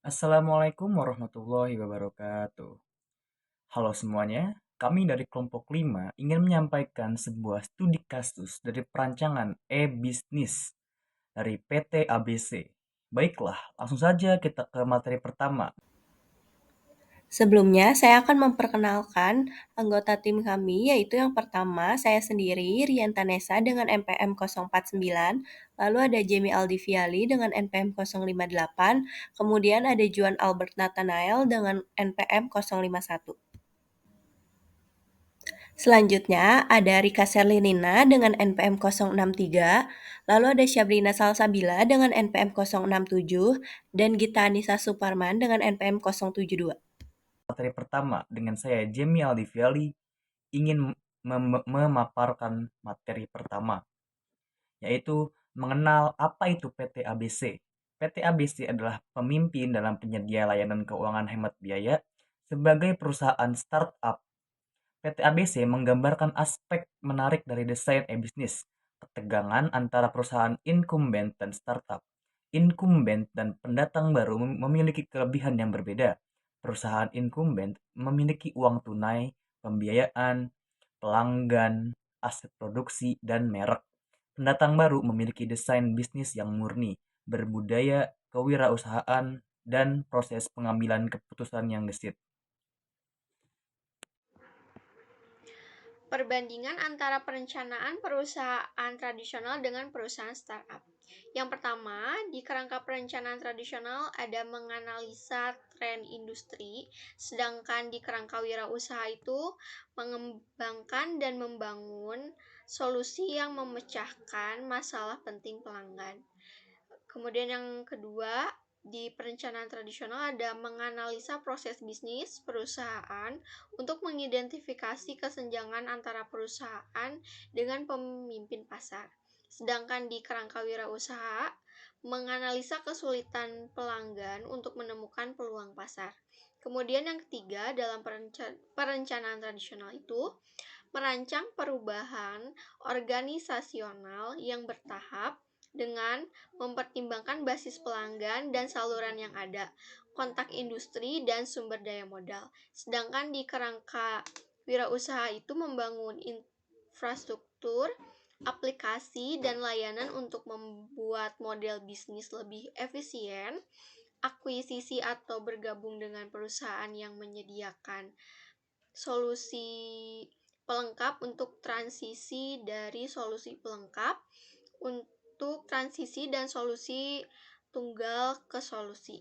Assalamualaikum warahmatullahi wabarakatuh. Halo semuanya, kami dari kelompok 5 ingin menyampaikan sebuah studi kasus dari perancangan e-bisnis dari PT ABC. Baiklah, langsung saja kita ke materi pertama. Sebelumnya, saya akan memperkenalkan anggota tim kami, yaitu yang pertama, saya sendiri, Rian Tanesa dengan NPM 049, lalu ada Jamie Aldiviali dengan NPM 058, kemudian ada Juan Albert Nathanael dengan NPM 051. Selanjutnya, ada Rika Serlinina dengan NPM 063, lalu ada Syabrina Salsabila dengan NPM 067, dan Gita Anissa Suparman dengan NPM 072. Materi pertama dengan saya Jamie Aldiviali ingin memaparkan materi pertama, yaitu mengenal apa itu PT ABC. PT ABC adalah pemimpin dalam penyedia layanan keuangan hemat biaya sebagai perusahaan startup. PT ABC menggambarkan aspek menarik dari desain e-bisnis, ketegangan antara perusahaan incumbent dan startup. Incumbent dan pendatang baru memiliki kelebihan yang berbeda. Perusahaan incumbent memiliki uang tunai, pembiayaan, pelanggan, aset produksi, dan merek. Pendatang baru memiliki desain bisnis yang murni, berbudaya, kewirausahaan, dan proses pengambilan keputusan yang gesit. Perbandingan antara perencanaan perusahaan tradisional dengan perusahaan startup. Yang pertama, di kerangka perencanaan tradisional ada menganalisa tren industri, sedangkan di kerangka wirausaha itu mengembangkan dan membangun solusi yang memecahkan masalah penting pelanggan. Kemudian yang kedua, di perencanaan tradisional ada menganalisa proses bisnis perusahaan untuk mengidentifikasi kesenjangan antara perusahaan dengan pemimpin pasar. Sedangkan di kerangka wirausaha, menganalisa kesulitan pelanggan untuk menemukan peluang pasar. Kemudian yang ketiga, dalam perencanaan tradisional itu merancang perubahan organisasional yang bertahap dengan mempertimbangkan basis pelanggan dan saluran yang ada, kontak industri, dan sumber daya modal. Sedangkan di kerangka wirausaha itu membangun infrastruktur, aplikasi, dan layanan untuk membuat model bisnis lebih efisien, akuisisi atau bergabung dengan perusahaan yang menyediakan solusi pelengkap untuk transisi dari solusi pelengkap untuk transisi dan solusi tunggal ke solusi.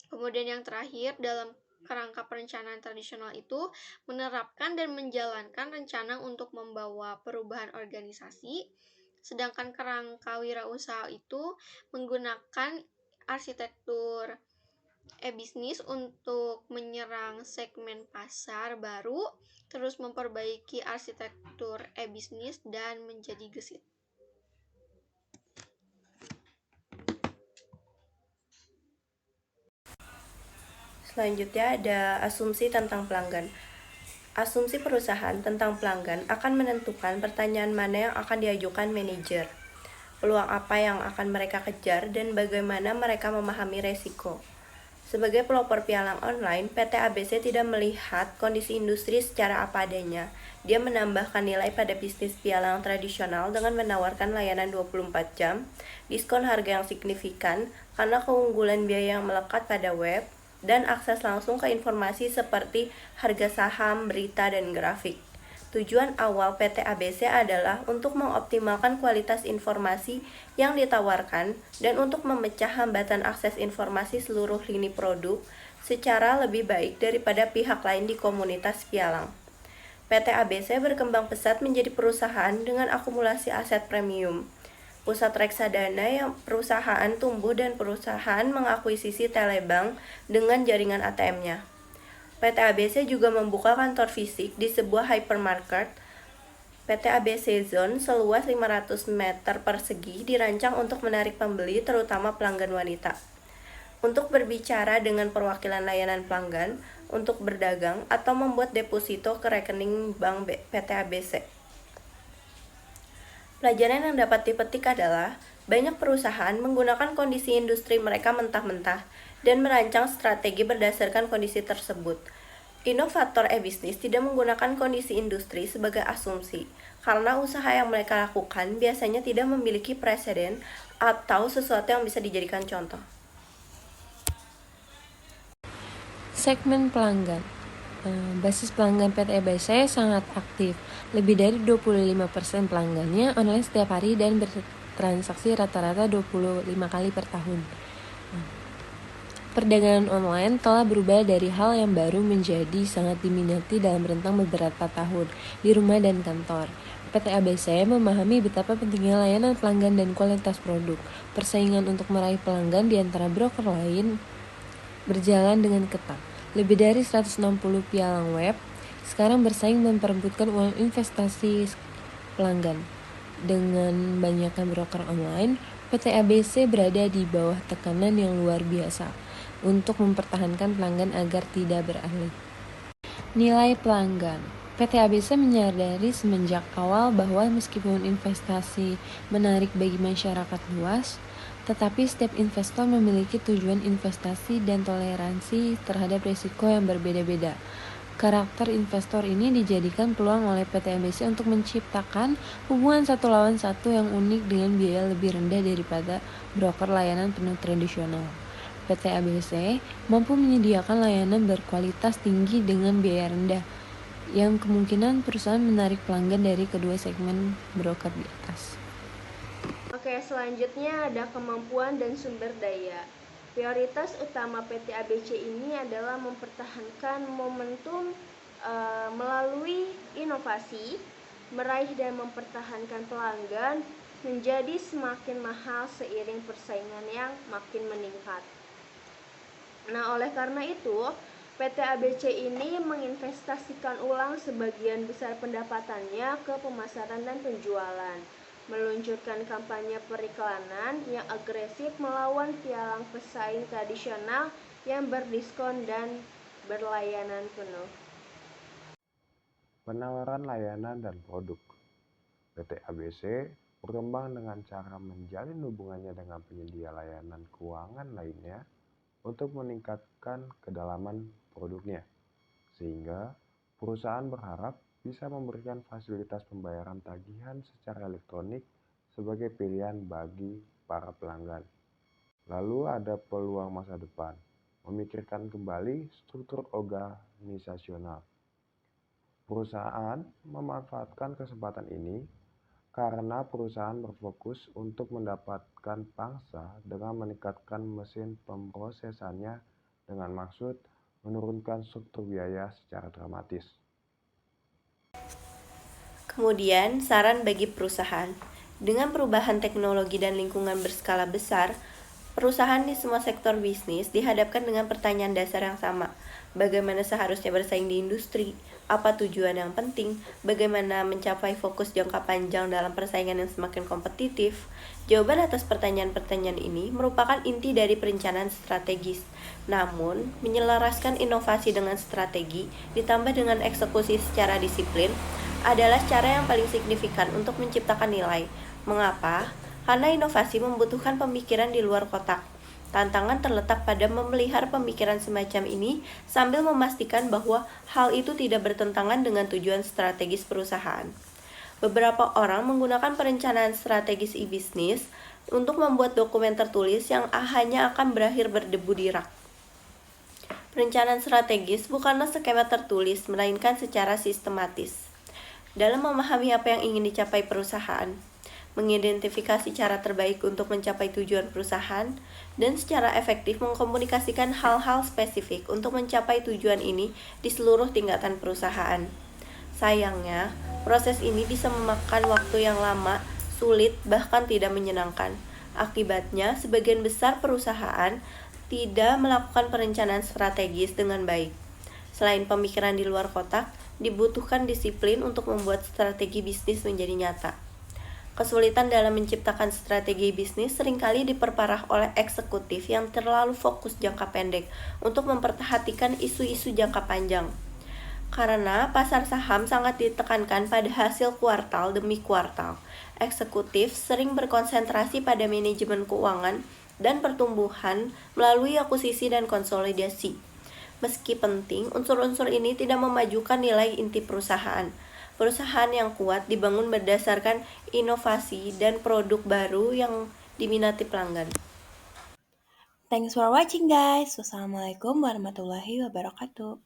Kemudian yang terakhir, dalam kerangka perencanaan tradisional itu menerapkan dan menjalankan rencana untuk membawa perubahan organisasi, sedangkan kerangka wirausaha itu menggunakan arsitektur e-bisnis untuk menyerang segmen pasar baru, terus memperbaiki arsitektur e-bisnis dan menjadi gesit. Selanjutnya ada asumsi tentang pelanggan. Asumsi perusahaan tentang pelanggan akan menentukan pertanyaan mana yang akan diajukan manajer, peluang apa yang akan mereka kejar, dan bagaimana mereka memahami resiko. Sebagai pelopor pialang online, PT ABC tidak melihat kondisi industri secara apa adanya. Dia menambahkan nilai pada bisnis pialang tradisional dengan menawarkan layanan 24 jam, diskon harga yang signifikan karena keunggulan biaya yang melekat pada web, dan akses langsung ke informasi seperti harga saham, berita, dan grafik. Tujuan awal PT ABC adalah untuk mengoptimalkan kualitas informasi yang ditawarkan dan untuk memecah hambatan akses informasi seluruh lini produk secara lebih baik daripada pihak lain di komunitas pialang. PT ABC berkembang pesat menjadi perusahaan dengan akumulasi aset premium. Pusat reksadana yang perusahaan tumbuh dan perusahaan mengakuisisi telebank dengan jaringan ATM-nya. PT ABC juga membuka kantor fisik di sebuah hypermarket. PT ABC Zone seluas 500 meter persegi dirancang untuk menarik pembeli, terutama pelanggan wanita. Untuk berbicara dengan perwakilan layanan pelanggan, untuk berdagang, atau membuat deposito ke rekening bank PT ABC. Pelajaran yang dapat dipetik adalah banyak perusahaan menggunakan kondisi industri mereka mentah-mentah. dan merancang strategi berdasarkan kondisi tersebut. Inovator e-bisnis tidak menggunakan kondisi industri sebagai asumsi, karena usaha yang mereka lakukan biasanya tidak memiliki preseden atau sesuatu yang bisa dijadikan contoh. Segmen pelanggan. Basis pelanggan PT ABC sangat aktif. Lebih dari 25% pelanggannya online setiap hari dan bertransaksi rata-rata 25 kali per tahun. Perdagangan online telah berubah dari hal yang baru menjadi sangat diminati dalam rentang beberapa tahun di rumah dan kantor. PT ABC memahami betapa pentingnya layanan pelanggan dan kualitas produk. Persaingan untuk meraih pelanggan di antara broker lain berjalan dengan ketat. Lebih dari 160 pialang web sekarang bersaing memperebutkan uang investasi pelanggan. Dengan banyaknya broker online, PT ABC berada di bawah tekanan yang luar biasa untuk mempertahankan pelanggan agar tidak beralih. Nilai pelanggan. PT ABC menyadari semenjak awal bahwa meskipun investasi menarik bagi masyarakat luas, tetapi setiap investor memiliki tujuan investasi dan toleransi terhadap risiko yang berbeda-beda. Karakter investor ini dijadikan peluang oleh PT ABC untuk menciptakan hubungan satu lawan satu yang unik dengan biaya lebih rendah daripada broker layanan penuh tradisional. PT ABC mampu menyediakan layanan berkualitas tinggi dengan biaya rendah, yang kemungkinan perusahaan menarik pelanggan dari kedua segmen broker di atas. Oke, selanjutnya ada kemampuan dan sumber daya. Prioritas utama PT ABC ini adalah mempertahankan momentum melalui inovasi, meraih dan mempertahankan pelanggan menjadi semakin mahal seiring persaingan yang makin meningkat. Nah, oleh karena itu, PT ABC ini menginvestasikan ulang sebagian besar pendapatannya ke pemasaran dan penjualan, meluncurkan kampanye periklanan yang agresif melawan pialang pesaing tradisional yang berdiskon dan berlayanan penuh. Penawaran layanan dan produk. PT ABC berkembang dengan cara menjalin hubungannya dengan penyedia layanan keuangan lainnya untuk meningkatkan kedalaman produknya, sehingga perusahaan berharap bisa memberikan fasilitas pembayaran tagihan secara elektronik sebagai pilihan bagi para pelanggan. Lalu ada peluang masa depan, memikirkan kembali struktur organisasional. Perusahaan memanfaatkan kesempatan ini karena perusahaan berfokus untuk mendapatkan pangsa dengan meningkatkan mesin pemrosesannya dengan maksud menurunkan struktur biaya secara dramatis. Kemudian, saran bagi perusahaan. Dengan perubahan teknologi dan lingkungan berskala besar, perusahaan di semua sektor bisnis dihadapkan dengan pertanyaan dasar yang sama. Bagaimana seharusnya bersaing di industri? Apa tujuan yang penting? Bagaimana mencapai fokus jangka panjang dalam persaingan yang semakin kompetitif? Jawaban atas pertanyaan-pertanyaan ini merupakan inti dari perencanaan strategis. Namun, menyelaraskan inovasi dengan strategi ditambah dengan eksekusi secara disiplin adalah cara yang paling signifikan untuk menciptakan nilai. Mengapa? Karena inovasi membutuhkan pemikiran di luar kotak. Tantangan terletak pada memelihara pemikiran semacam ini sambil memastikan bahwa hal itu tidak bertentangan dengan tujuan strategis perusahaan. Beberapa orang menggunakan perencanaan strategis e-bisnis untuk membuat dokumen tertulis yang hanya akan berakhir berdebu di rak. Perencanaan strategis bukanlah skema tertulis, melainkan secara sistematis. Dalam memahami apa yang ingin dicapai perusahaan, mengidentifikasi cara terbaik untuk mencapai tujuan perusahaan, dan secara efektif mengkomunikasikan hal-hal spesifik untuk mencapai tujuan ini di seluruh tingkatan perusahaan. Sayangnya, proses ini bisa memakan waktu yang lama, sulit, bahkan tidak menyenangkan. Akibatnya, sebagian besar perusahaan tidak melakukan perencanaan strategis dengan baik. Selain pemikiran di luar kotak, dibutuhkan disiplin untuk membuat strategi bisnis menjadi nyata. Kesulitan dalam menciptakan strategi bisnis seringkali diperparah oleh eksekutif yang terlalu fokus jangka pendek untuk memperhatikan isu-isu jangka panjang. Karena pasar saham sangat ditekankan pada hasil kuartal demi kuartal, eksekutif sering berkonsentrasi pada manajemen keuangan dan pertumbuhan melalui akuisisi dan konsolidasi. Meski penting, unsur-unsur ini tidak memajukan nilai inti perusahaan. Perusahaan yang kuat dibangun berdasarkan inovasi dan produk baru yang diminati pelanggan. Thanks for watching guys. Wassalamualaikum warahmatullahi wabarakatuh.